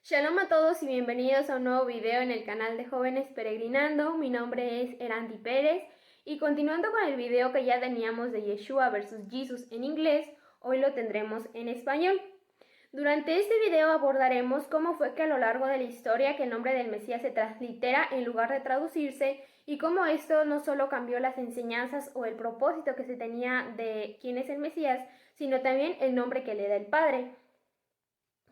Shalom a todos y bienvenidos a un nuevo video en el canal de Jóvenes Peregrinando. Mi nombre es Erandi Pérez y continuando con el video que ya teníamos de Yeshua versus Jesus en inglés, hoy lo tendremos en español. Durante este video abordaremos cómo fue que a lo largo de la historia que el nombre del Mesías se translitera en lugar de traducirse y cómo esto no solo cambió las enseñanzas o el propósito que se tenía de quién es el Mesías, sino también el nombre que le da el Padre.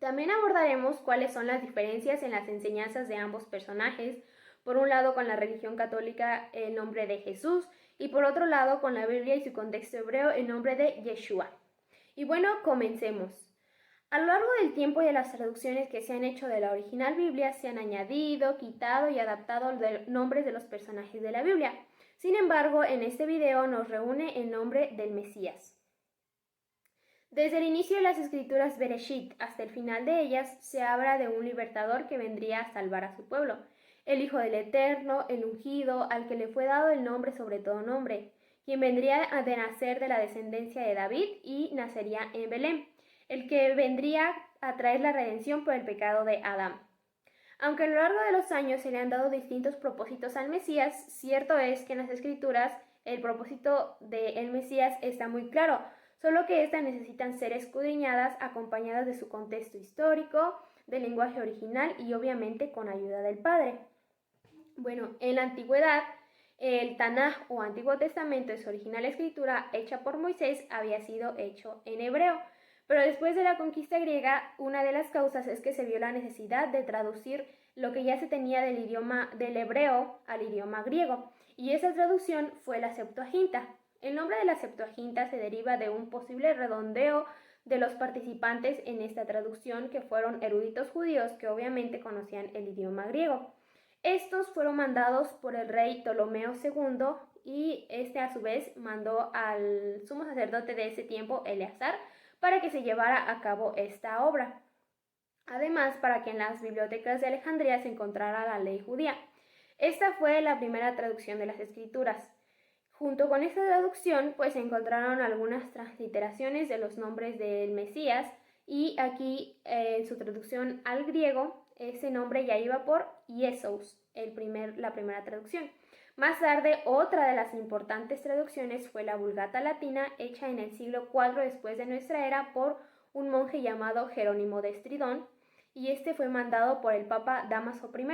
También abordaremos cuáles son las diferencias en las enseñanzas de ambos personajes, por un lado con la religión católica el nombre de Jesús y por otro lado con la Biblia y su contexto hebreo el nombre de Yeshua. Y bueno, comencemos. A lo largo del tiempo y de las traducciones que se han hecho de la original Biblia se han añadido, quitado y adaptado nombres de los personajes de la Biblia. Sin embargo, en este video nos reúne el nombre del Mesías. Desde el inicio de las escrituras Bereshit hasta el final de ellas se habla de un libertador que vendría a salvar a su pueblo, el Hijo del Eterno, el ungido, al que le fue dado el nombre sobre todo nombre, quien vendría a nacer de la descendencia de David y nacería en Belén, el que vendría a traer la redención por el pecado de Adán. Aunque a lo largo de los años se le han dado distintos propósitos al Mesías, cierto es que en las escrituras el propósito del Mesías está muy claro, solo que éstas necesitan ser escudriñadas acompañadas de su contexto histórico, del lenguaje original y obviamente con ayuda del Padre. Bueno, en la antigüedad, el Tanaj o Antiguo Testamento en su original escritura hecha por Moisés había sido hecho en hebreo, pero después de la conquista griega, una de las causas es que se vio la necesidad de traducir lo que ya se tenía del idioma del hebreo al idioma griego, y esa traducción fue la Septuaginta. El nombre de la Septuaginta se deriva de un posible redondeo de los participantes en esta traducción, que fueron eruditos judíos que obviamente conocían el idioma griego. Estos fueron mandados por el rey Ptolomeo II y este a su vez mandó al sumo sacerdote de ese tiempo, Eleazar, para que se llevara a cabo esta obra. Además, para que en las bibliotecas de Alejandría se encontrara la ley judía. Esta fue la primera traducción de las escrituras. Junto con esta traducción, pues se encontraron algunas transliteraciones de los nombres del Mesías y aquí en su traducción al griego, ese nombre ya iba por Jesús, la primera traducción. Más tarde, otra de las importantes traducciones fue la Vulgata Latina, hecha en el siglo IV después de nuestra era por un monje llamado Jerónimo de Estridón, y este fue mandado por el Papa Dámaso I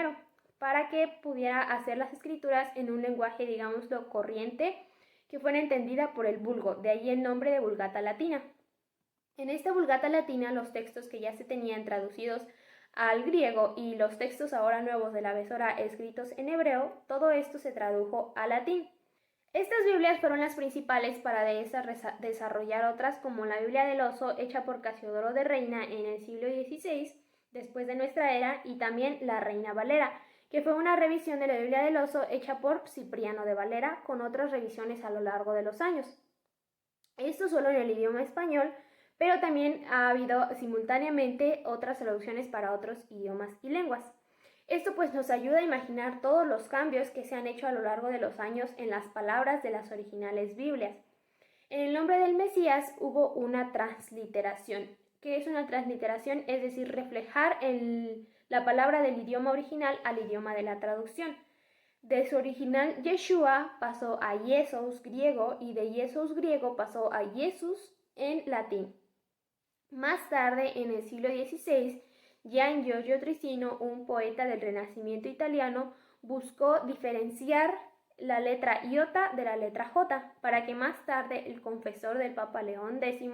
para que pudiera hacer las escrituras en un lenguaje, digámoslo, corriente, que fuera entendida por el vulgo, de ahí el nombre de Vulgata Latina. En esta Vulgata Latina, los textos que ya se tenían traducidos al griego y los textos ahora nuevos de la Besora escritos en hebreo, todo esto se tradujo al latín. Estas Biblias fueron las principales para desarrollar otras, como la Biblia del Oso, hecha por Casiodoro de Reina en el siglo XVI, después de nuestra era, y también la Reina Valera, que fue una revisión de la Biblia del Oso hecha por Cipriano de Valera, con otras revisiones a lo largo de los años. Esto solo en el idioma español, pero también ha habido simultáneamente otras traducciones para otros idiomas y lenguas. Esto pues nos ayuda a imaginar todos los cambios que se han hecho a lo largo de los años en las palabras de las originales Biblias. En el nombre del Mesías hubo una transliteración. ¿Qué es una transliteración? Es decir, reflejar la palabra del idioma original al idioma de la traducción. De su original Yeshua pasó a Jesús griego y de Jesús griego pasó a Jesús en latín. Más tarde, en el siglo XVI, Gian Giorgio Trissino, un poeta del Renacimiento italiano, buscó diferenciar la letra iota de la letra J, para que más tarde el confesor del Papa León X,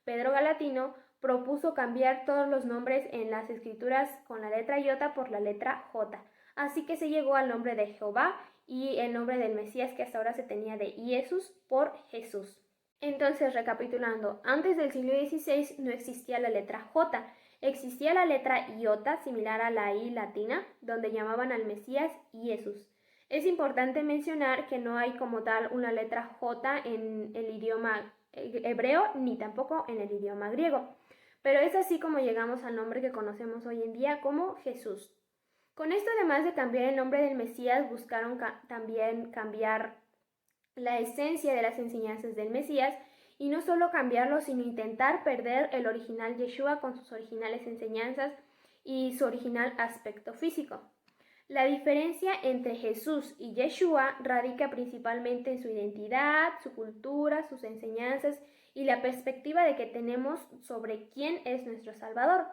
Pedro Galatino, propuso cambiar todos los nombres en las escrituras con la letra iota por la letra J. Así que se llegó al nombre de Jehová y el nombre del Mesías, que hasta ahora se tenía de Jesús, por Jesús. Entonces, recapitulando, antes del siglo XVI no existía la letra J, existía la letra iota, similar a la I latina, donde llamaban al Mesías Jesús. Es importante mencionar que no hay como tal una letra J en el idioma hebreo ni tampoco en el idioma griego, pero es así como llegamos al nombre que conocemos hoy en día como Jesús. Con esto, además de cambiar el nombre del Mesías, buscaron también cambiar la esencia de las enseñanzas del Mesías, y no solo cambiarlo, sino intentar perder el original Yeshua con sus originales enseñanzas y su original aspecto físico. La diferencia entre Jesús y Yeshua radica principalmente en su identidad, su cultura, sus enseñanzas y la perspectiva de que tenemos sobre quién es nuestro Salvador.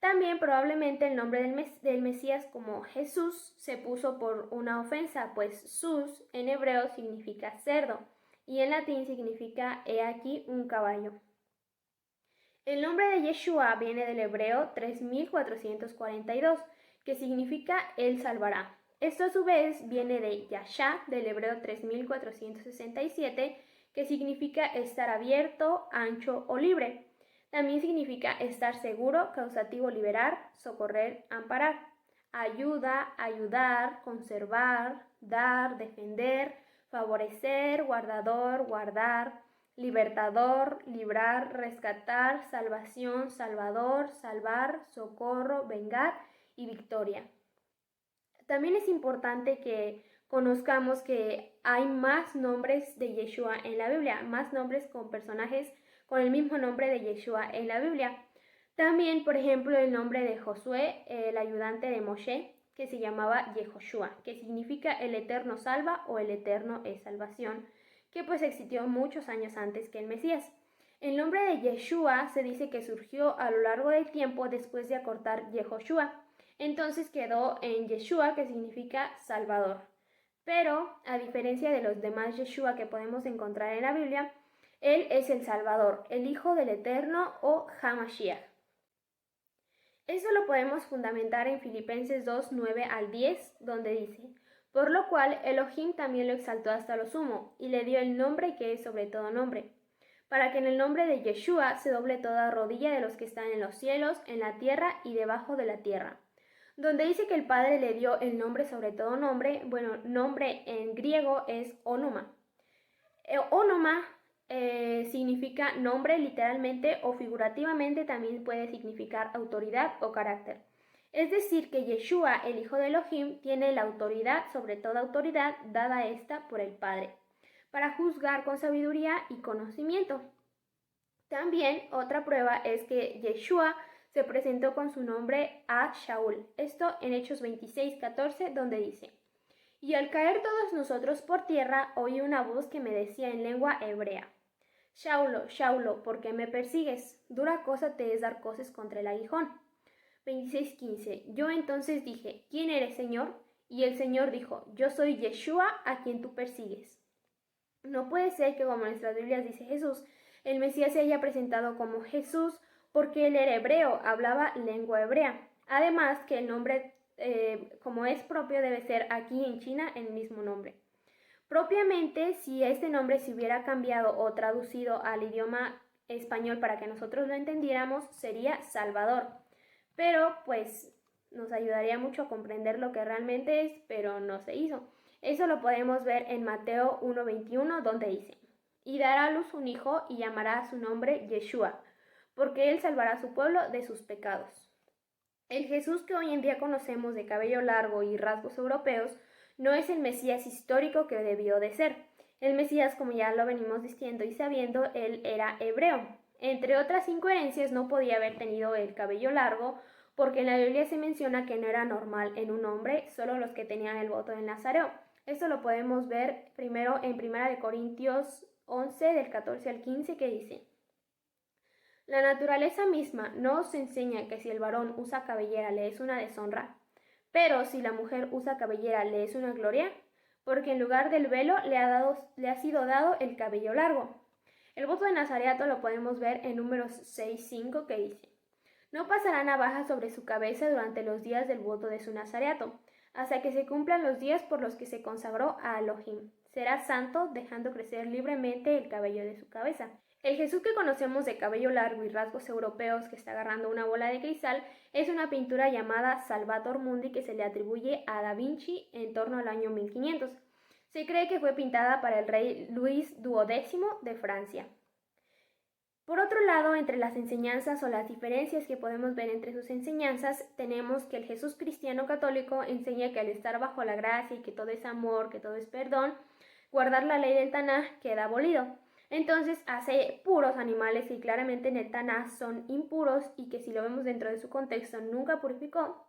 También probablemente el nombre del Mesías como Jesús se puso por una ofensa, pues sus en hebreo significa cerdo y en latín significa he aquí un caballo. El nombre de Yeshua viene del hebreo 3442, que significa Él salvará. Esto a su vez viene de Yasha, del hebreo 3467, que significa estar abierto, ancho o libre. También significa estar seguro, causativo liberar, socorrer, amparar. Ayuda, ayudar, conservar, dar, defender, favorecer, guardador, guardar, libertador, librar, rescatar, salvación, salvador, salvar, socorro, vengar y victoria. También es importante que conozcamos que hay más nombres de Yeshua en la Biblia, más nombres con personajes con el mismo nombre de Yeshua en la Biblia. También, por ejemplo, el nombre de Josué, el ayudante de Moshe, que se llamaba Yehoshua, que significa el eterno salva o el eterno es salvación, que pues existió muchos años antes que el Mesías. El nombre de Yeshua se dice que surgió a lo largo del tiempo después de acortar Yehoshua. Entonces quedó en Yeshua, que significa Salvador. Pero, a diferencia de los demás Yeshua que podemos encontrar en la Biblia, Él es el Salvador, el Hijo del Eterno o Hamashiach. Eso lo podemos fundamentar en Filipenses 2, 9 al 10, donde dice: por lo cual Elohim también lo exaltó hasta lo sumo, y le dio el nombre que es sobre todo nombre, para que en el nombre de Yeshua se doble toda rodilla de los que están en los cielos, en la tierra y debajo de la tierra. Donde dice que el Padre le dio el nombre sobre todo nombre, bueno, nombre en griego es onoma. Onoma significa nombre literalmente o figurativamente, también puede significar autoridad o carácter. Es decir, que Yeshua, el Hijo de Elohim, tiene la autoridad sobre toda autoridad dada esta por el Padre, para juzgar con sabiduría y conocimiento. También otra prueba es que Yeshua se presentó con su nombre a Shaul. Esto en Hechos 26:14, donde dice: y al caer todos nosotros por tierra, oí una voz que me decía en lengua hebrea: Shaulo, Shaulo, ¿por qué me persigues? Dura cosa te es dar coces contra el aguijón. 26:15. Yo entonces dije: ¿quién eres, Señor? Y el Señor dijo: yo soy Yeshua, a quien tú persigues. No puede ser que, como en nuestras Biblias dice Jesús, el Mesías se haya presentado como Jesús porque él era hebreo, hablaba lengua hebrea. Además que el nombre, como es propio, debe ser aquí en China el mismo nombre. Propiamente, si este nombre se hubiera cambiado o traducido al idioma español para que nosotros lo entendiéramos, sería Salvador. Pero pues nos ayudaría mucho a comprender lo que realmente es, pero no se hizo. Eso lo podemos ver en Mateo 1:21, donde dice: y dará a luz un hijo y llamará a su nombre Yeshua, porque él salvará a su pueblo de sus pecados. El Jesús que hoy en día conocemos de cabello largo y rasgos europeos no es el Mesías histórico que debió de ser. El Mesías, como ya lo venimos diciendo y sabiendo, él era hebreo. Entre otras incoherencias, no podía haber tenido el cabello largo, porque en la Biblia se menciona que no era normal en un hombre, solo los que tenían el voto del Nazareo. Esto lo podemos ver primero en 1 Corintios 11, del 14 al 15, que dice: la naturaleza misma no os enseña que si el varón usa cabellera le es una deshonra, pero si la mujer usa cabellera le es una gloria, porque en lugar del velo le ha sido dado el cabello largo. El voto de Nazareato lo podemos ver en Números 6:5, que dice: no pasará navaja sobre su cabeza durante los días del voto de su Nazareato, hasta que se cumplan los días por los que se consagró a Elohim. Será santo, dejando crecer libremente el cabello de su cabeza. El Jesús que conocemos de cabello largo y rasgos europeos que está agarrando una bola de cristal es una pintura llamada Salvator Mundi que se le atribuye a Da Vinci en torno al año 1500. Se cree que fue pintada para el rey Luis XII de Francia. Por otro lado, entre las enseñanzas o las diferencias que podemos ver entre sus enseñanzas, tenemos que el Jesús cristiano católico enseña que al estar bajo la gracia y que todo es amor, que todo es perdón, guardar la ley del Tanaj queda abolido. Entonces hace puros animales que claramente en el Tanaj son impuros y que si lo vemos dentro de su contexto nunca purificó.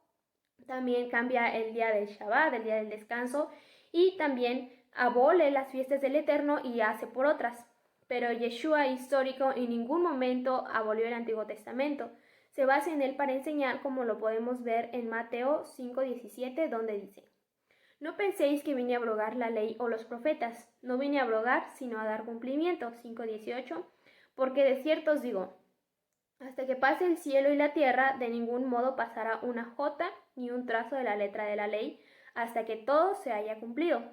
También cambia el día del Shabbat, el día del descanso, y también abole las fiestas del Eterno y hace por otras. Pero Yeshua histórico en ningún momento abolió el Antiguo Testamento. Se basa en él para enseñar, como lo podemos ver en Mateo 5:17, donde dice: no penséis que vine a abrogar la ley o los profetas. No vine a abrogar, sino a dar cumplimiento. 5:18. Porque de cierto os digo, hasta que pase el cielo y la tierra, de ningún modo pasará una jota ni un trazo de la letra de la ley, hasta que todo se haya cumplido.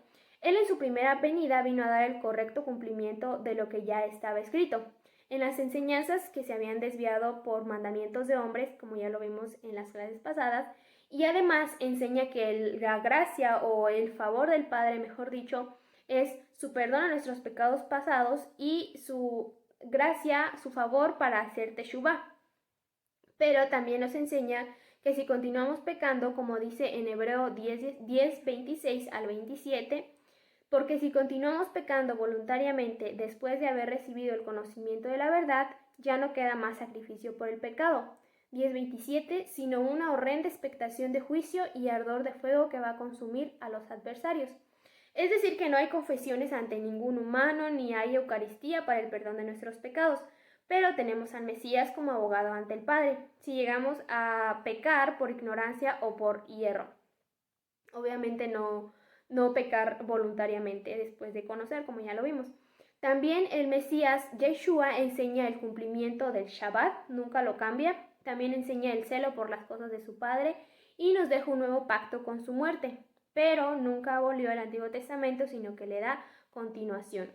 Él en su primera venida vino a dar el correcto cumplimiento de lo que ya estaba escrito. En las enseñanzas que se habían desviado por mandamientos de hombres, como ya lo vimos en las clases pasadas, y además enseña que la gracia o el favor del Padre, mejor dicho, es su perdón a nuestros pecados pasados y su gracia, su favor para hacer teshuvah. Pero también nos enseña que si continuamos pecando, como dice en Hebreo 10, 26 al 27, porque si continuamos pecando voluntariamente después de haber recibido el conocimiento de la verdad, ya no queda más sacrificio por el pecado. 10:27, sino una horrenda expectación de juicio y ardor de fuego que va a consumir a los adversarios. Es decir, que no hay confesiones ante ningún humano, ni hay Eucaristía para el perdón de nuestros pecados, pero tenemos al Mesías como abogado ante el Padre, si llegamos a pecar por ignorancia o por hierro. Obviamente no pecar voluntariamente después de conocer, como ya lo vimos. También el Mesías, Yeshua, enseña el cumplimiento del Shabbat, nunca lo cambia. También enseña el celo por las cosas de su Padre y nos deja un nuevo pacto con su muerte, pero nunca abolió el Antiguo Testamento, sino que le da continuación.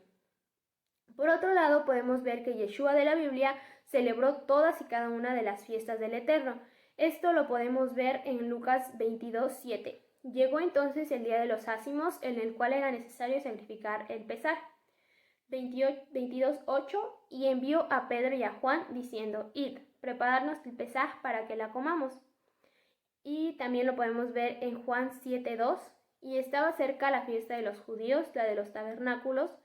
Por otro lado, podemos ver que Yeshua de la Biblia celebró todas y cada una de las fiestas del Eterno. Esto lo podemos ver en Lucas 22:7. Llegó entonces el día de los ácimos, en el cual era necesario sacrificar el pesar. 22:8, y envió a Pedro y a Juan, diciendo: id, prepararnos el pesaj para que la comamos. Y también lo podemos ver en Juan 7:2, y estaba cerca la fiesta de los judíos, la de los tabernáculos.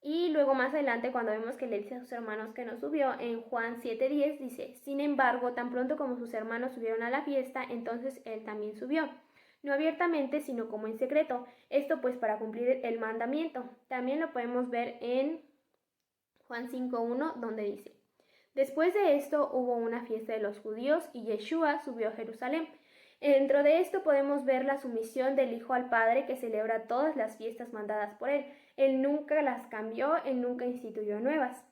Y luego más adelante, cuando vemos que le dice a sus hermanos que no subió, en Juan 7:10 dice: sin embargo, tan pronto como sus hermanos subieron a la fiesta, entonces él también subió, no abiertamente, sino como en secreto, esto pues para cumplir el mandamiento. También lo podemos ver en Juan 5:1, donde dice: después de esto hubo una fiesta de los judíos y Yeshua subió a Jerusalén. Dentro de esto podemos ver la sumisión del Hijo al Padre, que celebra todas las fiestas mandadas por él. Él nunca las cambió, él nunca instituyó nuevas.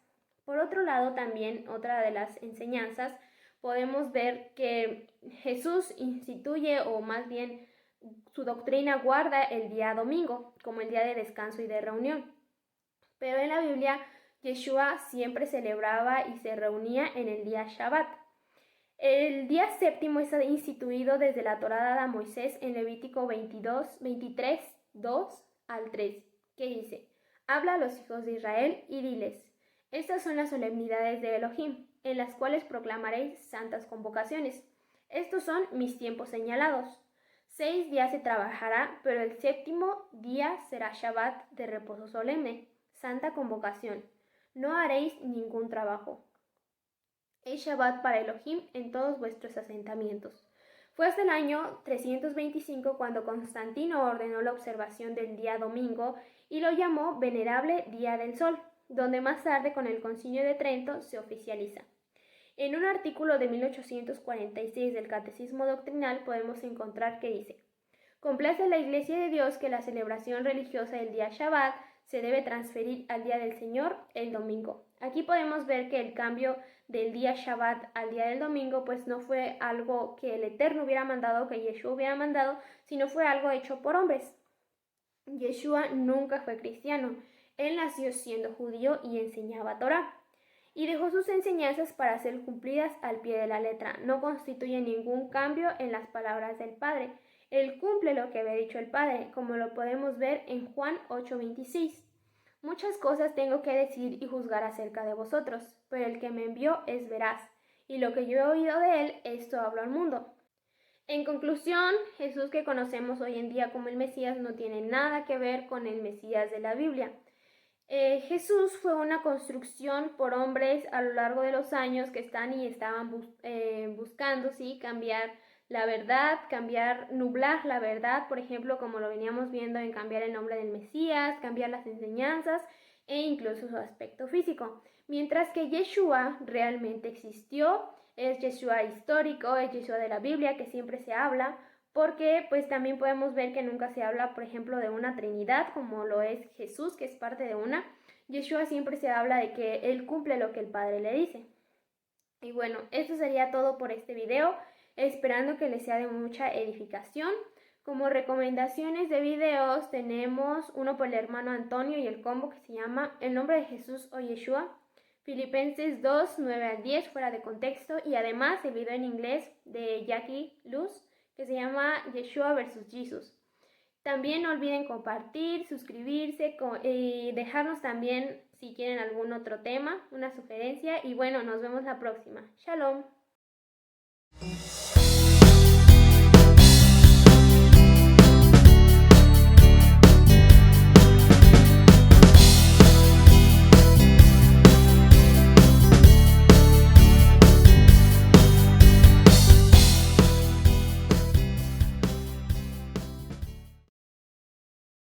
Por otro lado, también otra de las enseñanzas, podemos ver que Jesús instituye, o más bien su doctrina guarda el día domingo como el día de descanso y de reunión. Pero en la Biblia, Yeshua siempre celebraba y se reunía en el día Shabbat. El día séptimo está instituido desde la Torá dada a Moisés en Levítico 23, 2 al 3, que dice: habla a los hijos de Israel y diles: estas son las solemnidades de Elohim, en las cuales proclamaréis santas convocaciones. Estos son mis tiempos señalados. 6 días se trabajará, pero el séptimo día será Shabbat de reposo solemne, santa convocación. No haréis ningún trabajo. Es Shabbat para Elohim en todos vuestros asentamientos. Fue hasta el año 325 cuando Constantino ordenó la observación del día domingo y lo llamó Venerable Día del Sol, donde más tarde con el Concilio de Trento se oficializa. En un artículo de 1846 del Catecismo Doctrinal podemos encontrar que dice: complace a la Iglesia de Dios que la celebración religiosa del día Shabbat se debe transferir al día del Señor el domingo. Aquí podemos ver que el cambio del día Shabbat al día del domingo pues no fue algo que el Eterno hubiera mandado, que Yeshua hubiera mandado, sino fue algo hecho por hombres. Yeshua nunca fue cristiano. Él nació siendo judío y enseñaba Torah, y dejó sus enseñanzas para ser cumplidas al pie de la letra. No constituye ningún cambio en las palabras del Padre. Él cumple lo que había dicho el Padre, como lo podemos ver en Juan 8:26. Muchas cosas tengo que decir y juzgar acerca de vosotros, pero el que me envió es veraz, y lo que yo he oído de él, esto hablo al mundo. En conclusión, Jesús que conocemos hoy en día como el Mesías no tiene nada que ver con el Mesías de la Biblia. Jesús fue una construcción por hombres a lo largo de los años que están y estaban buscando, ¿sí? Cambiar la verdad, nublar la verdad, por ejemplo, como lo veníamos viendo en cambiar el nombre del Mesías, cambiar las enseñanzas e incluso su aspecto físico. Mientras que Yeshua realmente existió, es Yeshua histórico, es Yeshua de la Biblia que siempre se habla, porque pues también podemos ver que nunca se habla, por ejemplo, de una Trinidad como lo es Jesús, que es parte de una. Yeshua siempre se habla de que Él cumple lo que el Padre le dice. Y bueno, esto sería todo por este video, esperando que les sea de mucha edificación. Como recomendaciones de videos tenemos uno por el hermano Antonio y el combo que se llama El nombre de Jesús o Yeshua, Filipenses 2, 9 al 10 fuera de contexto, y además el video en inglés de Jackie Luz que se llama Yeshua versus Jesus. También no olviden compartir, suscribirse y dejarnos también si quieren algún otro tema, una sugerencia, y bueno, nos vemos la próxima. Shalom.